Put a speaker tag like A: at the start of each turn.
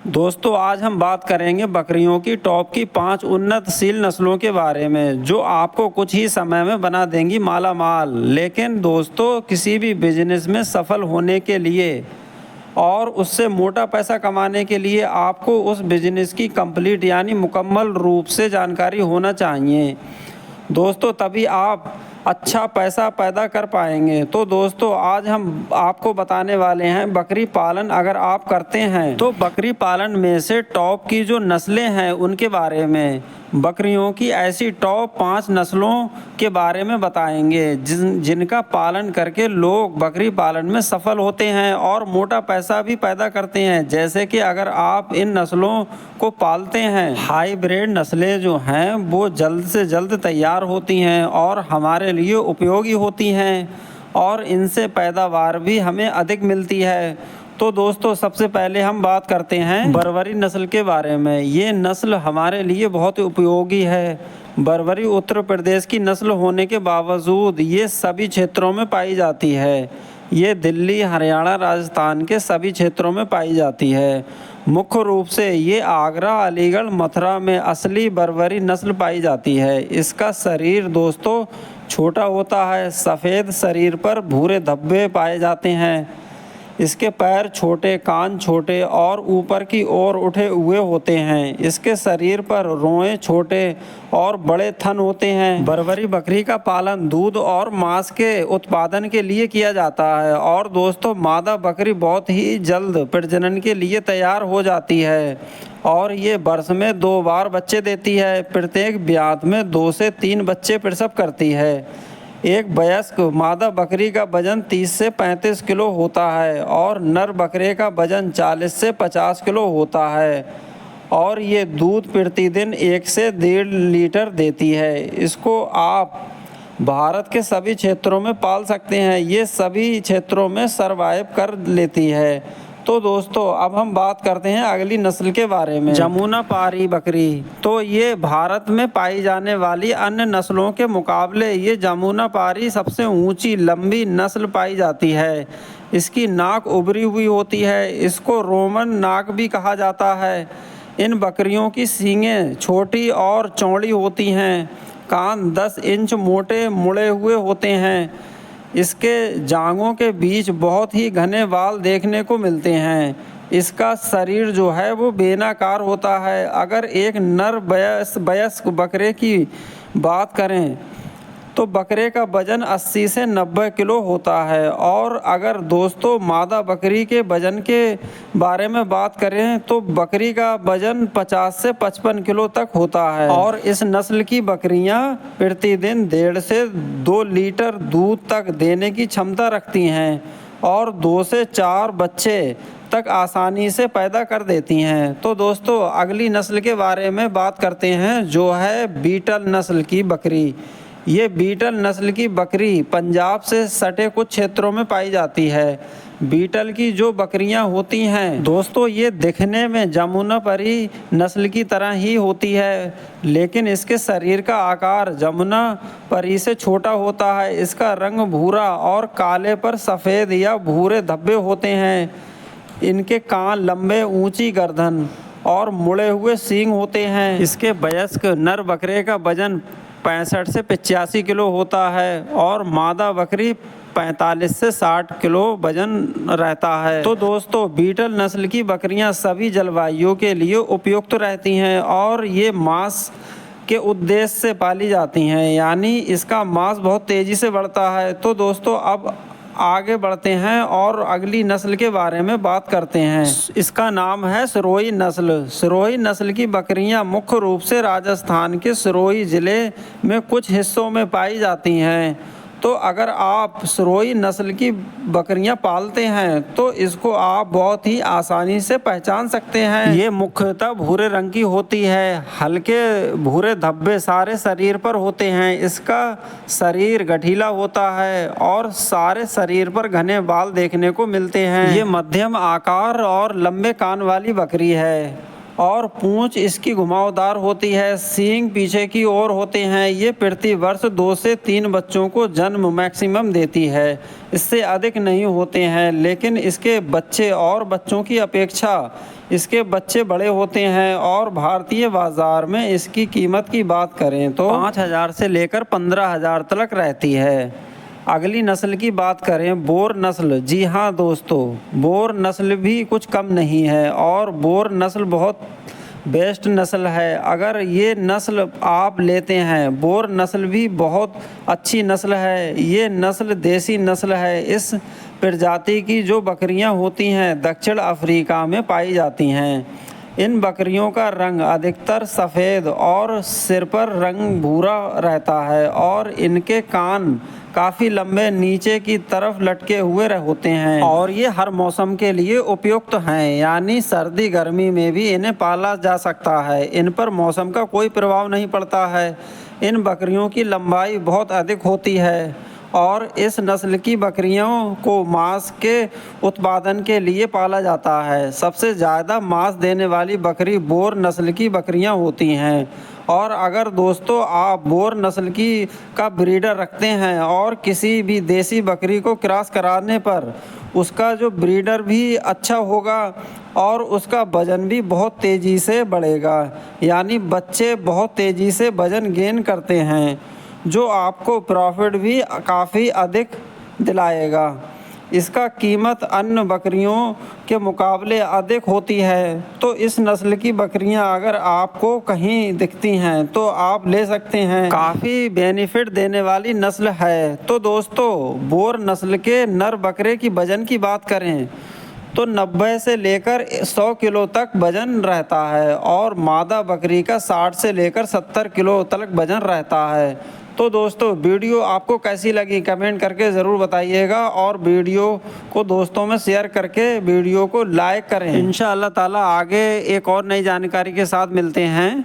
A: दोस्तों आज हम बात करेंगे बकरियों की टॉप की 5 उन्नतशील नस्लों के बारे में जो आपको कुछ ही समय में बना देंगी माला माल। लेकिन दोस्तों किसी भी बिजनेस में सफल होने के लिए और उससे मोटा पैसा कमाने के लिए आपको उस बिजनेस की कंप्लीट यानी मुकम्मल रूप से जानकारी होना चाहिए दोस्तों, तभी आप अच्छा पैसा पैदा कर पाएंगे। तो दोस्तों आज हम आपको बताने वाले हैं बकरी पालन अगर आप करते हैं तो बकरी पालन में से टॉप की जो नस्लें हैं उनके बारे में, बकरियों की ऐसी टॉप 5 नस्लों के बारे में बताएंगे जिनका पालन करके लोग बकरी पालन में सफल होते हैं और मोटा पैसा भी पैदा करते हैं। जैसे कि अगर आप इन नस्लों को पालते हैं, हाईब्रिड नस्लें जो हैं वो जल्द से जल्द तैयार होती हैं और हमारे लिए उपयोगी होती हैं और इनसे पैदावार भी हमें अधिक मिलती है। तो दोस्तों सबसे पहले हम बात करते हैं बर्बरी नस्ल के बारे में। ये नस्ल हमारे लिए बहुत ही उपयोगी है। बर्बरी उत्तर प्रदेश की नस्ल होने के बावजूद ये सभी क्षेत्रों में पाई जाती है। ये दिल्ली, हरियाणा, राजस्थान के सभी क्षेत्रों में पाई जाती है। मुख्य रूप से ये आगरा, अलीगढ़, मथुरा में असली बर्बरी नस्ल पाई जाती है। इसका शरीर दोस्तों छोटा होता है, सफ़ेद शरीर पर भूरे धब्बे पाए जाते हैं। इसके पैर छोटे, कान छोटे और ऊपर की ओर उठे हुए होते हैं। इसके शरीर पर रोएं छोटे और बड़े थन होते हैं। बर्बरी बकरी का पालन दूध और मांस के उत्पादन के लिए किया जाता है और दोस्तों मादा बकरी बहुत ही जल्द प्रजनन के लिए तैयार हो जाती है और ये वर्ष में 2 बार बच्चे देती है। प्रत्येक ब्यात में 2 से 3 बच्चे प्रसव करती है। एक वयस्क मादा बकरी का वजन 30 से 35 किलो होता है और नर बकरे का वजन 40 से 50 किलो होता है और ये दूध प्रतिदिन 1 से 1.5 लीटर देती है। इसको आप भारत के सभी क्षेत्रों में पाल सकते हैं। ये सभी क्षेत्रों में सरवाइव कर लेती है। तो दोस्तों अब हम बात करते हैं अगली नस्ल के बारे में, जमुनापारी बकरी। तो ये भारत में पाई जाने वाली अन्य नस्लों के मुकाबले ये जमुनापारी सबसे ऊंची लंबी नस्ल पाई जाती है। इसकी नाक उभरी हुई होती है। इसको रोमन नाक भी कहा जाता है। इन बकरियों की सींगें छोटी और चौड़ी होती हैं। कान 10 इंच मोटे मुड़े हुए होते हैं। इसके जांघों के बीच बहुत ही घने बाल देखने को मिलते हैं। इसका शरीर जो है वो बेनाकार होता है। अगर एक नर वयस्क बकरे की बात करें तो बकरे का वजन 80 से 90 किलो होता है और अगर दोस्तों मादा बकरी के वजन के बारे में बात करें तो बकरी का वजन 50 से 55 किलो तक होता है और इस नस्ल की बकरियां प्रतिदिन 1.5 से 2 लीटर दूध तक देने की क्षमता रखती हैं और 2 से 4 बच्चे तक आसानी से पैदा कर देती हैं। तो दोस्तों अगली नस्ल के बारे में बात करते हैं जो है बीटल नस्ल की बकरी। ये बीटल नस्ल की बकरी पंजाब से सटे कुछ क्षेत्रों में पाई जाती है। बीटल की जो बकरियां होती हैं दोस्तों ये दिखने में जमुनापारी नस्ल की तरह ही होती है, लेकिन इसके शरीर का आकार जमुनापारी से छोटा होता है। इसका रंग भूरा और काले पर सफ़ेद या भूरे धब्बे होते हैं। इनके कान लंबे, ऊंची गर्दन और मुड़े हुए सींग होते हैं। इसके वयस्क नर बकरे का वजन 65 से 85 किलो होता है और मादा बकरी 45 से 60 किलो वजन रहता है। तो दोस्तों बीटल नस्ल की बकरियां सभी जलवायु के लिए उपयुक्त रहती हैं और ये मांस के उद्देश्य से पाली जाती हैं, यानी इसका मांस बहुत तेज़ी से बढ़ता है। तो दोस्तों अब आगे बढ़ते हैं और अगली नस्ल के बारे में बात करते हैं। इसका नाम है सिरोही नस्ल। सिरोही नस्ल की बकरियां मुख्य रूप से राजस्थान के सिरोही ज़िले में कुछ हिस्सों में पाई जाती हैं। तो अगर आप सिरोही नस्ल की बकरियां पालते हैं तो इसको आप बहुत ही आसानी से पहचान सकते हैं। ये मुख्यतः भूरे रंग की होती है। हल्के भूरे धब्बे सारे शरीर पर होते हैं। इसका शरीर गठीला होता है और सारे शरीर पर घने बाल देखने को मिलते हैं। ये मध्यम आकार और लंबे कान वाली बकरी है और पूंछ इसकी घुमावदार होती है, सींग पीछे की ओर होते हैं। ये प्रति वर्ष 2 से 3 बच्चों को जन्म मैक्सिमम देती है, इससे अधिक नहीं होते हैं। लेकिन इसके बच्चे और बच्चों की अपेक्षा इसके बच्चे बड़े होते हैं और भारतीय बाज़ार में इसकी कीमत की बात करें तो 5,000 से लेकर 15,000 तक रहती है। अगली नस्ल की बात करें बोर नस्ल। जी हाँ दोस्तों, बोर नस्ल भी कुछ कम नहीं है और बोर नस्ल बहुत बेस्ट नस्ल है। अगर ये नस्ल आप लेते हैं, बोर नस्ल भी बहुत अच्छी नस्ल है। ये नस्ल देसी नस्ल है। इस प्रजाति की जो बकरियां होती हैं दक्षिण अफ्रीका में पाई जाती हैं। इन बकरियों का रंग अधिकतर सफ़ेद और सिर पर रंग भूरा रहता है और इनके कान काफ़ी लंबे नीचे की तरफ लटके हुए होते हैं और ये हर मौसम के लिए उपयुक्त हैं, यानी सर्दी गर्मी में भी इन्हें पाला जा सकता है। इन पर मौसम का कोई प्रभाव नहीं पड़ता है। इन बकरियों की लंबाई बहुत अधिक होती है और इस नस्ल की बकरियों को मांस के उत्पादन के लिए पाला जाता है। सबसे ज़्यादा मांस देने वाली बकरी बोर नस्ल की बकरियां होती हैं। और अगर दोस्तों आप बोर नस्ल की का ब्रीडर रखते हैं और किसी भी देसी बकरी को क्रॉस कराने पर उसका जो ब्रीडर भी अच्छा होगा और उसका वज़न भी बहुत तेज़ी से बढ़ेगा, यानी बच्चे बहुत तेज़ी से वज़न गेन करते हैं, जो आपको प्रॉफिट भी काफ़ी अधिक दिलाएगा। इसका कीमत अन्य बकरियों के मुकाबले अधिक होती है। तो इस नस्ल की बकरियां अगर आपको कहीं दिखती हैं तो आप ले सकते हैं, काफ़ी बेनिफिट देने वाली नस्ल है। तो दोस्तों, बोर नस्ल के नर बकरे की वज़न की बात करें तो 90 से लेकर 100 किलो तक वज़न रहता है और मादा बकरी का 60 से लेकर 70 किलो तक वज़न रहता है। तो दोस्तों, वीडियो आपको कैसी लगी कमेंट करके ज़रूर बताइएगा और वीडियो को दोस्तों में शेयर करके वीडियो को लाइक करें। इंशाअल्लाह ताला आगे एक और नई जानकारी के साथ मिलते हैं।